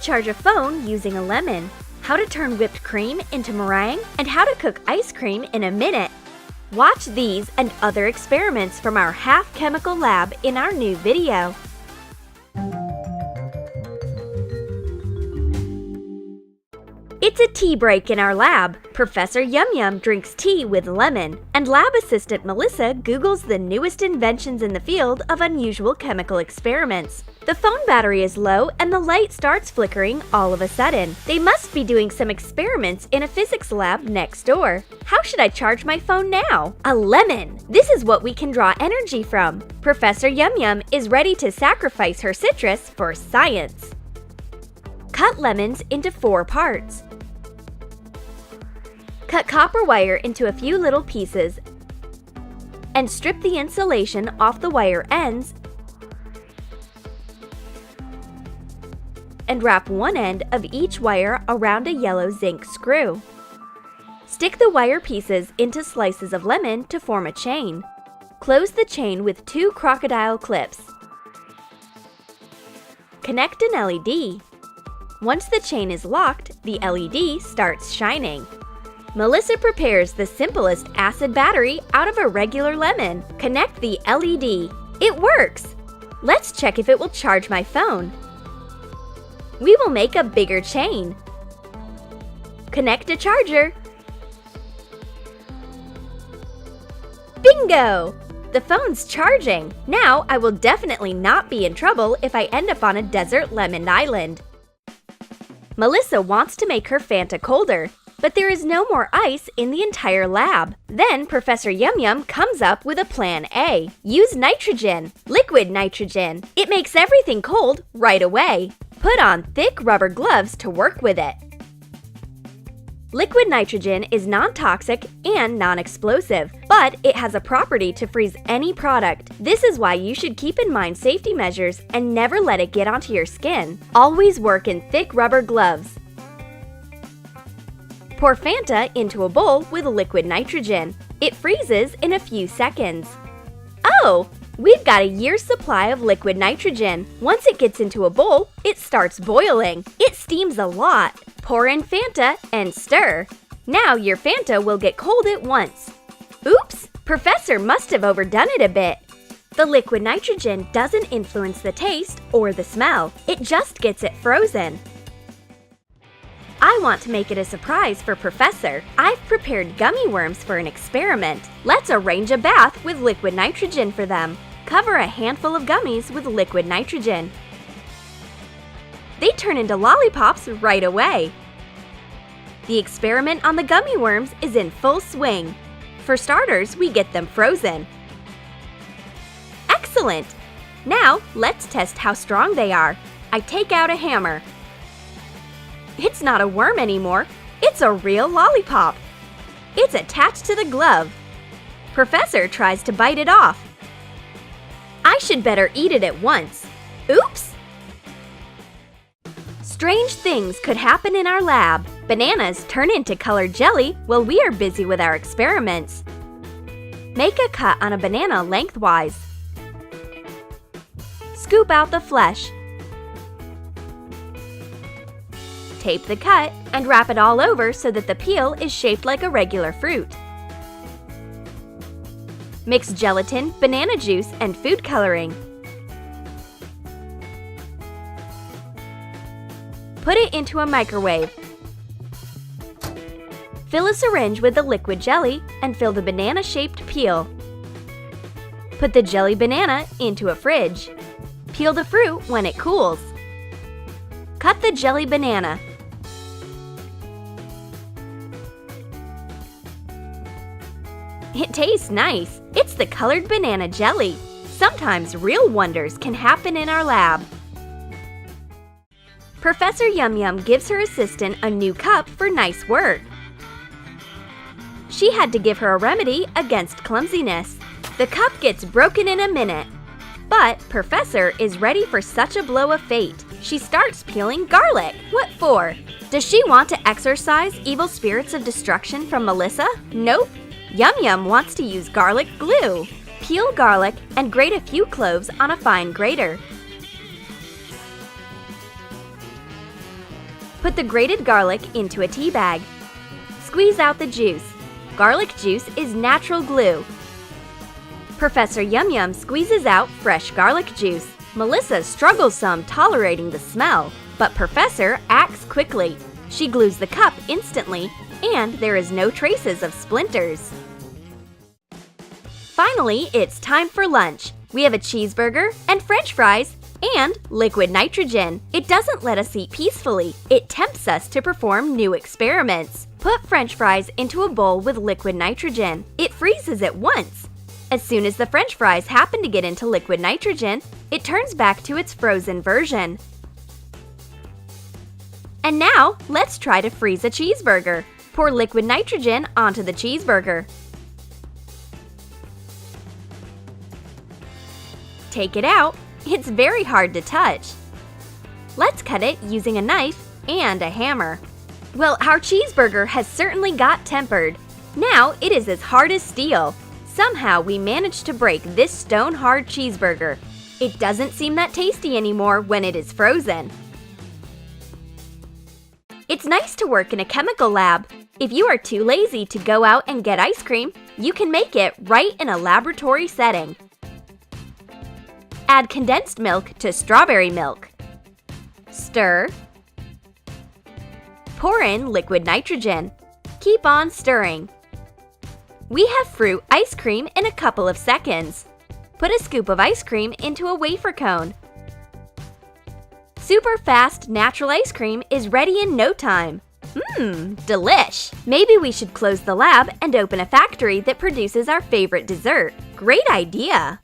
charge a phone using a lemon, how to turn whipped cream into meringue, and how to cook ice cream in a minute. Watch these and other experiments from our half-chemical lab in our new video. It's a tea break in our lab. Professor Yum Yum drinks tea with lemon, and lab assistant Melissa Googles the newest inventions in the field of unusual chemical experiments. The phone battery is low and the light starts flickering all of a sudden. They must be doing some experiments in a physics lab next door. How should I charge my phone now? A lemon! This is what we can draw energy from. Professor Yum Yum is ready to sacrifice her citrus for science. Cut lemons into 4 parts. Cut copper wire into a few little pieces and strip the insulation off the wire ends and wrap one end of each wire around a yellow zinc screw. Stick the wire pieces into slices of lemon to form a chain. Close the chain with 2 crocodile clips. Connect an LED. Once the chain is locked, the LED starts shining. Melissa prepares the simplest acid battery out of a regular lemon. Connect the LED. It works! Let's check if it will charge my phone. We will make a bigger chain. Connect a charger. Bingo! The phone's charging. Now I will definitely not be in trouble if I end up on a desert lemon island. Melissa wants to make her Fanta colder, but there is no more ice in the entire lab. Then Professor Yum Yum comes up with a plan A. Use nitrogen, liquid nitrogen. It makes everything cold right away. Put on thick rubber gloves to work with it. Liquid nitrogen is non-toxic and non-explosive, but it has a property to freeze any product. This is why you should keep in mind safety measures and never let it get onto your skin. Always work in thick rubber gloves. Pour Fanta into a bowl with liquid nitrogen. It freezes in a few seconds. Oh! We've got a year's supply of liquid nitrogen. Once it gets into a bowl, it starts boiling. It steams a lot. Pour in Fanta and stir. Now your Fanta will get cold at once. Oops! Professor must have overdone it a bit. The liquid nitrogen doesn't influence the taste or the smell. It just gets it frozen. I want to make it a surprise for Professor. I've prepared gummy worms for an experiment. Let's arrange a bath with liquid nitrogen for them. Cover a handful of gummies with liquid nitrogen. They turn into lollipops right away. The experiment on the gummy worms is in full swing. For starters, we get them frozen. Excellent! Now, let's test how strong they are. I take out a hammer. It's not a worm anymore. It's a real lollipop. It's attached to the glove. Professor tries to bite it off. I should better eat it at once. Oops! Strange things could happen in our lab. Bananas turn into colored jelly while we are busy with our experiments. Make a cut on a banana lengthwise. Scoop out the flesh. Tape the cut and wrap it all over so that the peel is shaped like a regular fruit. Mix gelatin, banana juice, and food coloring. Put it into a microwave. Fill a syringe with the liquid jelly and fill the banana-shaped peel. Put the jelly banana into a fridge. Peel the fruit when it cools. Cut the jelly banana. It tastes nice. It's the colored banana jelly. Sometimes real wonders can happen in our lab. Professor Yum Yum gives her assistant a new cup for nice work. She had to give her a remedy against clumsiness. The cup gets broken in a minute. But Professor is ready for such a blow of fate. She starts peeling garlic. What for? Does she want to exorcise evil spirits of destruction from Melissa? Nope. Yum Yum wants to use garlic glue. Peel garlic and grate a few cloves on a fine grater. Put the grated garlic into a tea bag. Squeeze out the juice. Garlic juice is natural glue. Professor Yum Yum squeezes out fresh garlic juice. Melissa struggles some tolerating the smell, but Professor acts quickly. She glues the cup instantly, and there is no traces of splinters. Finally, it's time for lunch. We have a cheeseburger and French fries and liquid nitrogen. It doesn't let us eat peacefully. It tempts us to perform new experiments. Put French fries into a bowl with liquid nitrogen. It freezes at once. As soon as the French fries happen to get into liquid nitrogen, it turns back to its frozen version. And now, let's try to freeze a cheeseburger. Pour liquid nitrogen onto the cheeseburger. Take it out. It's very hard to touch. Let's cut it using a knife and a hammer. Well, our cheeseburger has certainly got tempered. Now it is as hard as steel. Somehow we managed to break this stone-hard cheeseburger. It doesn't seem that tasty anymore when it is frozen. It's nice to work in a chemical lab. If you are too lazy to go out and get ice cream, you can make it right in a laboratory setting. Add condensed milk to strawberry milk. Stir. Pour in liquid nitrogen. Keep on stirring. We have fruit ice cream in a couple of seconds. Put a scoop of ice cream into a wafer cone. Super fast natural ice cream is ready in no time. Delish! Maybe we should close the lab and open a factory that produces our favorite dessert. Great idea!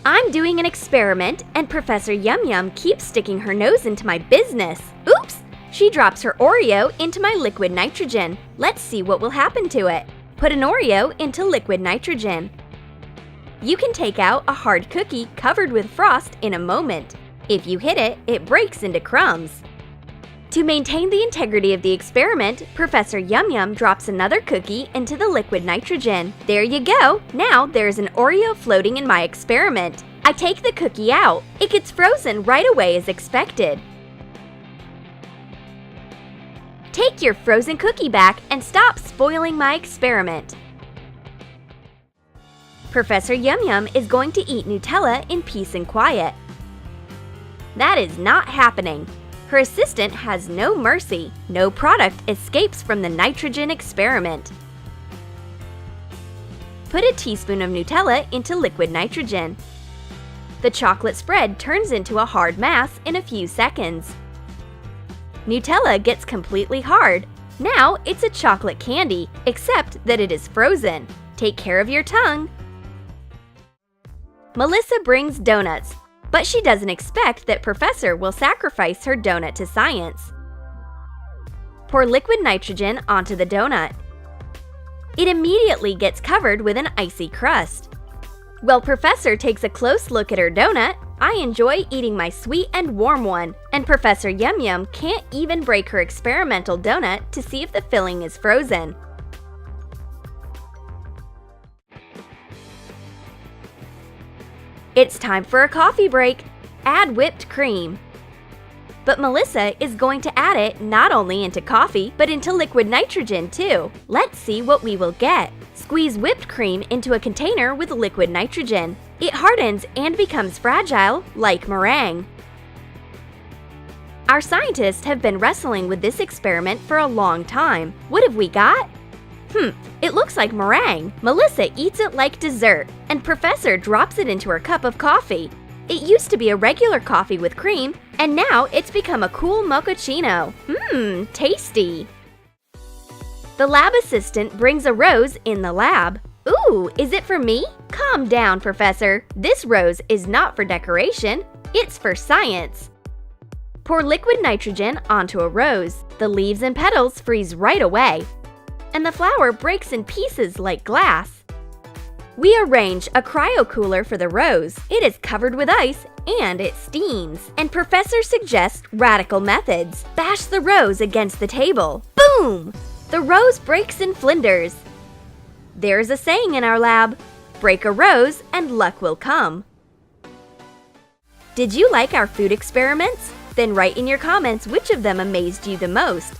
I'm doing an experiment and Professor Yum Yum keeps sticking her nose into my business. Oops! She drops her Oreo into my liquid nitrogen. Let's see what will happen to it. Put an Oreo into liquid nitrogen. You can take out a hard cookie covered with frost in a moment. If you hit it, it breaks into crumbs. To maintain the integrity of the experiment, Professor Yum Yum drops another cookie into the liquid nitrogen. There you go! Now there's an Oreo floating in my experiment. I take the cookie out. It gets frozen right away as expected. Take your frozen cookie back and stop spoiling my experiment. Professor Yum Yum is going to eat Nutella in peace and quiet. That is not happening. Her assistant has no mercy. No product escapes from the nitrogen experiment. Put a teaspoon of Nutella into liquid nitrogen. The chocolate spread turns into a hard mass in a few seconds. Nutella gets completely hard. Now it's a chocolate candy, except that it is frozen. Take care of your tongue. Melissa brings donuts, but she doesn't expect that Professor will sacrifice her donut to science. Pour liquid nitrogen onto the donut. It immediately gets covered with an icy crust. While Professor takes a close look at her donut, I enjoy eating my sweet and warm one, and Professor Yum Yum can't even break her experimental donut to see if the filling is frozen. It's time for a coffee break. Add whipped cream. But Melissa is going to add it not only into coffee, but into liquid nitrogen too. Let's see what we will get. Squeeze whipped cream into a container with liquid nitrogen. It hardens and becomes fragile, like meringue. Our scientists have been wrestling with this experiment for a long time. What have we got? It looks like meringue. Melissa eats it like dessert, and Professor drops it into her cup of coffee. It used to be a regular coffee with cream, and now it's become a cool mochaccino. Tasty! The lab assistant brings a rose in the lab. Ooh, is it for me? Calm down, Professor. This rose is not for decoration. It's for science. Pour liquid nitrogen onto a rose. The leaves and petals freeze right away, and the flower breaks in pieces like glass. We arrange a cryo cooler for the rose. It is covered with ice and it steams. And Professor suggests radical methods. Bash the rose against the table. Boom! The rose breaks in flinders. There's a saying in our lab, break a rose and luck will come. Did you like our food experiments? Then write in your comments which of them amazed you the most.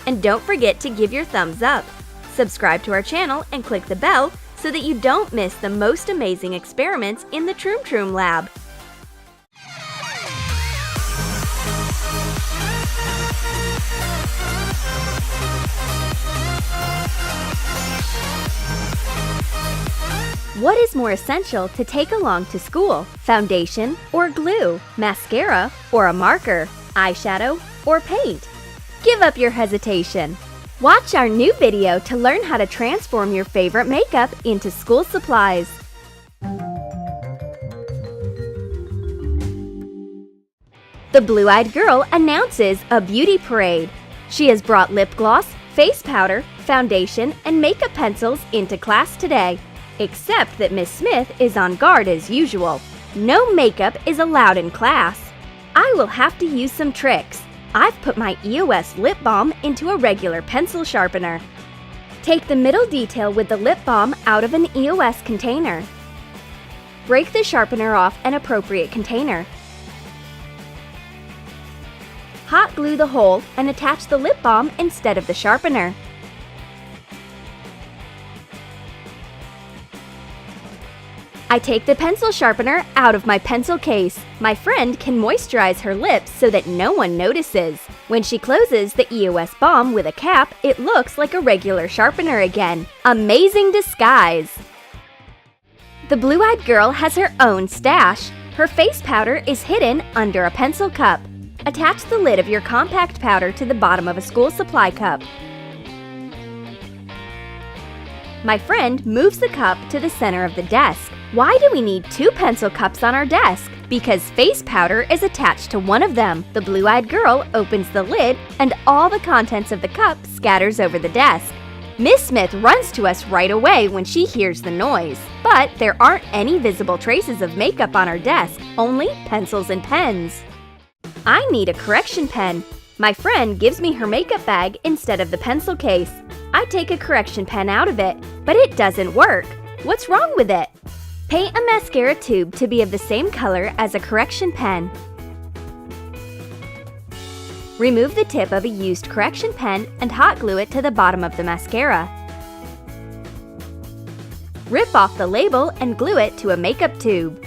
And don't forget to give your thumbs up. Subscribe to our channel and click the bell so that you don't miss the most amazing experiments in the Troom Troom Lab. What is more essential to take along to school? Foundation or glue? Mascara or a marker? Eyeshadow or paint? Give up your hesitation. Watch our new video to learn how to transform your favorite makeup into school supplies. The blue-eyed girl announces a beauty parade. She has brought lip gloss, face powder, foundation, and makeup pencils into class today. Except that Miss Smith is on guard as usual. No makeup is allowed in class. I will have to use some tricks. I've put my EOS lip balm into a regular pencil sharpener. Take the middle detail with the lip balm out of an EOS container. Break the sharpener off an appropriate container. Hot glue the hole and attach the lip balm instead of the sharpener. I take the pencil sharpener out of my pencil case. My friend can moisturize her lips so that no one notices. When she closes the EOS balm with a cap, it looks like a regular sharpener again. Amazing disguise! The blue-eyed girl has her own stash. Her face powder is hidden under a pencil cup. Attach the lid of your compact powder to the bottom of a school supply cup. My friend moves the cup to the center of the desk. Why do we need 2 pencil cups on our desk? Because face powder is attached to one of them. The blue-eyed girl opens the lid and all the contents of the cup scatters over the desk. Miss Smith runs to us right away when she hears the noise. But there aren't any visible traces of makeup on our desk, only pencils and pens. I need a correction pen. My friend gives me her makeup bag instead of the pencil case. I take a correction pen out of it, but it doesn't work. What's wrong with it? Paint a mascara tube to be of the same color as a correction pen. Remove the tip of a used correction pen and hot glue it to the bottom of the mascara. Rip off the label and glue it to a makeup tube.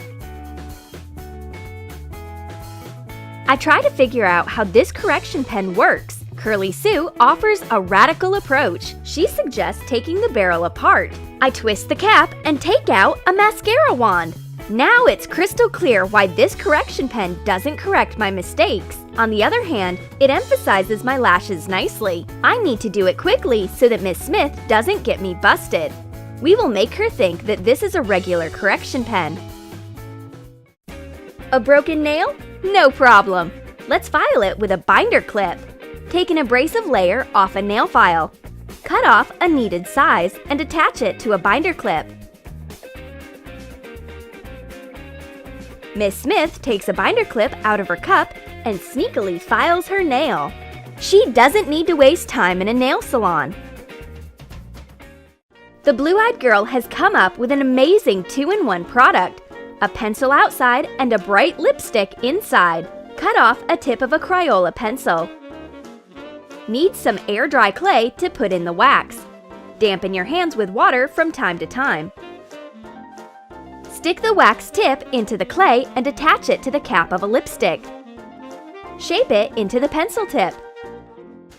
I try to figure out how this correction pen works. Curly Sue offers a radical approach. She suggests taking the barrel apart. I twist the cap and take out a mascara wand. Now it's crystal clear why this correction pen doesn't correct my mistakes. On the other hand, it emphasizes my lashes nicely. I need to do it quickly so that Miss Smith doesn't get me busted. We will make her think that this is a regular correction pen. A broken nail? No problem. Let's file it with a binder clip. Take an abrasive layer off a nail file. Cut off a needed size and attach it to a binder clip. Miss Smith takes a binder clip out of her cup and sneakily files her nail. She doesn't need to waste time in a nail salon. The blue-eyed girl has come up with an amazing 2-in-1 product. A pencil outside and a bright lipstick inside. Cut off a tip of a Crayola pencil. Need some air-dry clay to put in the wax. Dampen your hands with water from time to time. Stick the wax tip into the clay and attach it to the cap of a lipstick. Shape it into the pencil tip.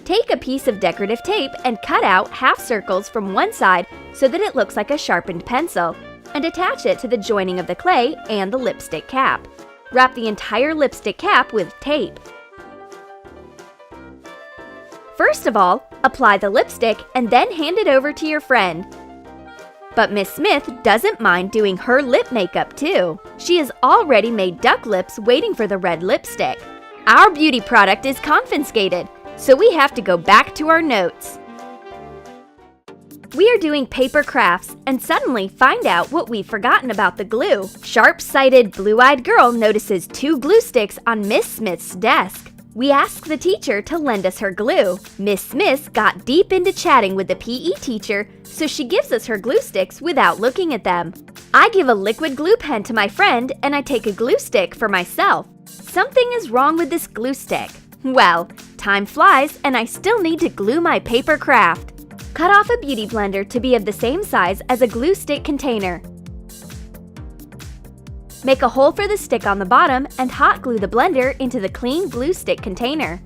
Take a piece of decorative tape and cut out half circles from one side so that it looks like a sharpened pencil, and attach it to the joining of the clay and the lipstick cap. Wrap the entire lipstick cap with tape. First of all, apply the lipstick and then hand it over to your friend. But Miss Smith doesn't mind doing her lip makeup too. She has already made duck lips waiting for the red lipstick. Our beauty product is confiscated, so we have to go back to our notes. We are doing paper crafts and suddenly find out what we've forgotten about the glue. Sharp-sighted, blue-eyed girl notices 2 glue sticks on Miss Smith's desk. We ask the teacher to lend us her glue. Miss Smith got deep into chatting with the PE teacher, so she gives us her glue sticks without looking at them. I give a liquid glue pen to my friend and I take a glue stick for myself. Something is wrong with this glue stick. Well, time flies and I still need to glue my paper craft. Cut off a beauty blender to be of the same size as a glue stick container. Make a hole for the stick on the bottom and hot glue the blender into the clean glue stick container.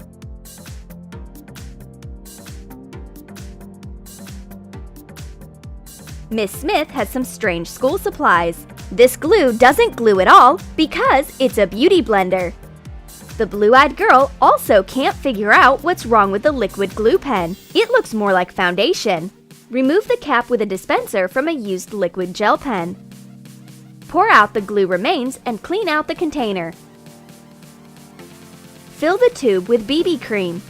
Miss Smith has some strange school supplies. This glue doesn't glue at all because it's a beauty blender. The blue-eyed girl also can't figure out what's wrong with the liquid glue pen. It looks more like foundation. Remove the cap with a dispenser from a used liquid gel pen. Pour out the glue remains and clean out the container. Fill the tube with BB cream.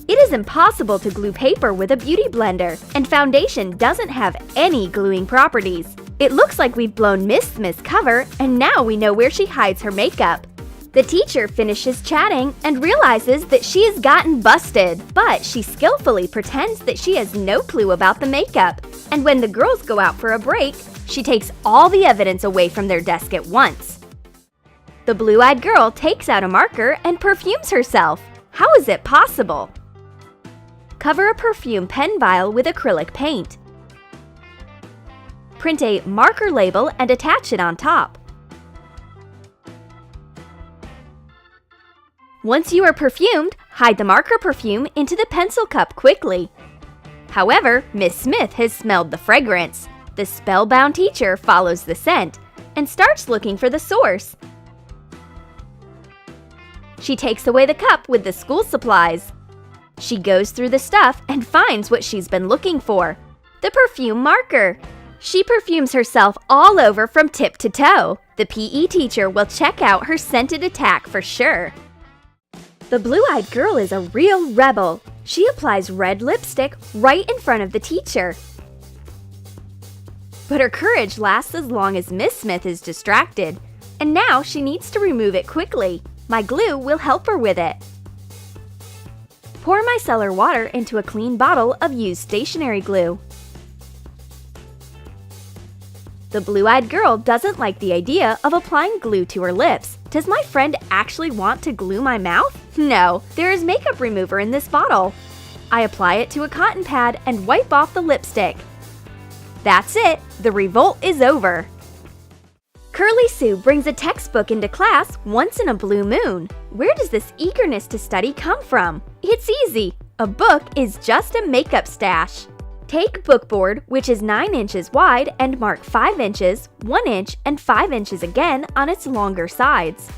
It is impossible to glue paper with a beauty blender, and foundation doesn't have any gluing properties. It looks like we've blown Miss Smith's cover, and now we know where she hides her makeup. The teacher finishes chatting and realizes that she has gotten busted, but she skillfully pretends that she has no clue about the makeup. And when the girls go out for a break, she takes all the evidence away from their desk at once. The blue-eyed girl takes out a marker and perfumes herself. How is it possible? Cover a perfume pen vial with acrylic paint. Print a marker label and attach it on top. Once you are perfumed, hide the marker perfume into the pencil cup quickly. However, Miss Smith has smelled the fragrance. The spellbound teacher follows the scent and starts looking for the source. She takes away the cup with the school supplies. She goes through the stuff and finds what she's been looking for, the perfume marker. She perfumes herself all over from tip to toe. The PE teacher will check out her scented attack for sure. The blue-eyed girl is a real rebel. She applies red lipstick right in front of the teacher. But her courage lasts as long as Miss Smith is distracted, and now she needs to remove it quickly. My glue will help her with it. Pour micellar water into a clean bottle of used stationery glue. The blue-eyed girl doesn't like the idea of applying glue to her lips. Does my friend actually want to glue my mouth? No, there is makeup remover in this bottle. I apply it to a cotton pad and wipe off the lipstick. That's it, the revolt is over. Curly Sue brings a textbook into class once in a blue moon. Where does this eagerness to study come from? It's easy. A book is just a makeup stash. Take bookboard, which is 9 inches wide, and mark 5 inches, 1 inch, and 5 inches again on its longer sides.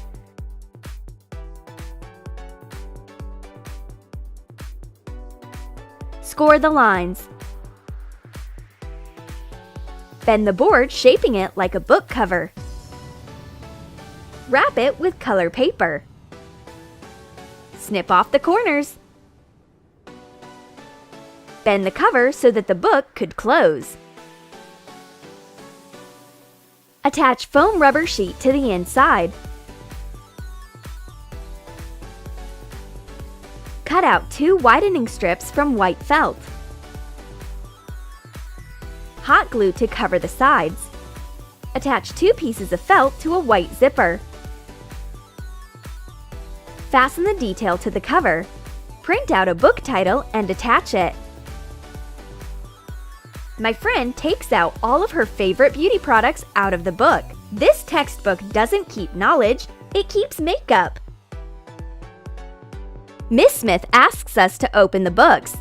Score the lines. Bend the board, shaping it like a book cover. Wrap it with color paper. Snip off the corners. Bend the cover so that the book could close. Attach foam rubber sheet to the inside. Cut out 2 widening strips from white felt. Hot glue to cover the sides. Attach 2 pieces of felt to a white zipper. Fasten the detail to the cover. Print out a book title and attach it. My friend takes out all of her favorite beauty products out of the book. This textbook doesn't keep knowledge, it keeps makeup. Miss Smith asks us to open the books.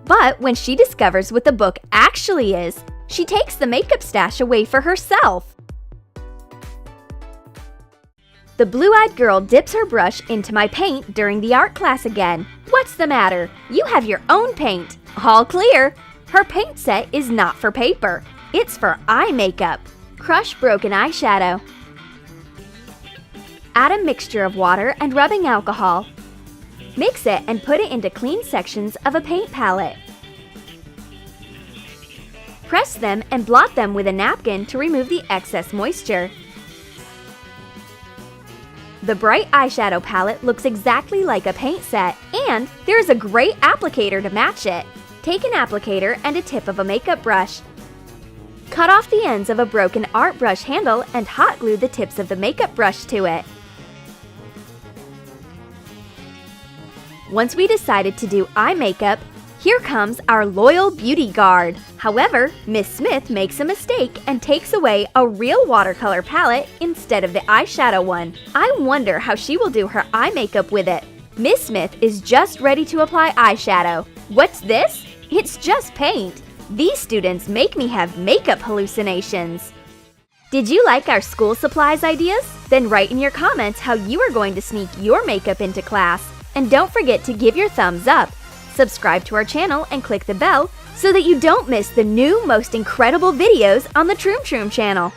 But when she discovers what the book actually is, she takes the makeup stash away for herself. The blue-eyed girl dips her brush into my paint during the art class again. What's the matter? You have your own paint. All clear. Her paint set is not for paper. It's for eye makeup. Crush broken eyeshadow. Add a mixture of water and rubbing alcohol. Mix it and put it into clean sections of a paint palette. Press them and blot them with a napkin to remove the excess moisture. The bright eyeshadow palette looks exactly like a paint set, and there's a great applicator to match it. Take an applicator and a tip of a makeup brush. Cut off the ends of a broken art brush handle and hot glue the tips of the makeup brush to it. Once we decided to do eye makeup, here comes our loyal beauty guard. However, Miss Smith makes a mistake and takes away a real watercolor palette instead of the eyeshadow one. I wonder how she will do her eye makeup with it. Miss Smith is just ready to apply eyeshadow. What's this? It's just paint. These students make me have makeup hallucinations. Did you like our school supplies ideas? Then write in your comments how you are going to sneak your makeup into class. And don't forget to give your thumbs up. Subscribe to our channel and click the bell so that you don't miss the new, most incredible videos on the Troom Troom channel.